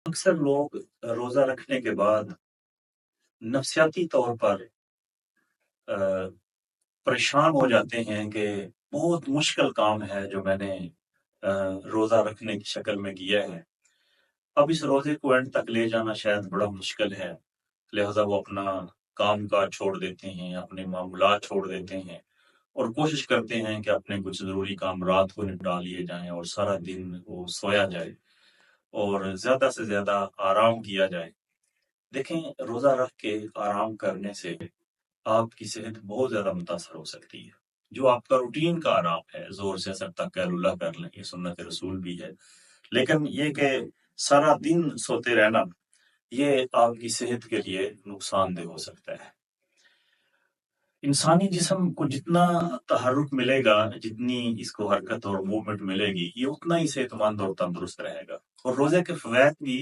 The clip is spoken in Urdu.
اکثر لوگ روزہ رکھنے کے بعد نفسیاتی طور پر پریشان ہو جاتے ہیں کہ بہت مشکل کام ہے جو میں نے روزہ رکھنے کی شکل میں کیا ہے. اب اس روزے کو اینڈ تک لے جانا شاید بڑا مشکل ہے، لہذا وہ اپنا کام کاج چھوڑ دیتے ہیں، اپنے معمولات چھوڑ دیتے ہیں اور کوشش کرتے ہیں کہ اپنے کچھ ضروری کام رات کو نپٹا لیے جائیں اور سارا دن وہ سویا جائے اور زیادہ سے زیادہ آرام کیا جائے. دیکھیں، روزہ رکھ کے آرام کرنے سے آپ کی صحت بہت زیادہ متاثر ہو سکتی ہے. جو آپ کا روٹین کا آرام ہے، زور سے اثر تک خیر اللہ کر لیں، یہ سنت رسول بھی ہے، لیکن یہ کہ سارا دن سوتے رہنا، یہ آپ کی صحت کے لیے نقصان دہ ہو سکتا ہے. انسانی جسم کو جتنا تحرک ملے گا، جتنی اس کو حرکت اور موومنٹ ملے گی، یہ اتنا ہی صحت مند اور تندرست رہے گا. اور روزے کے فوائد بھی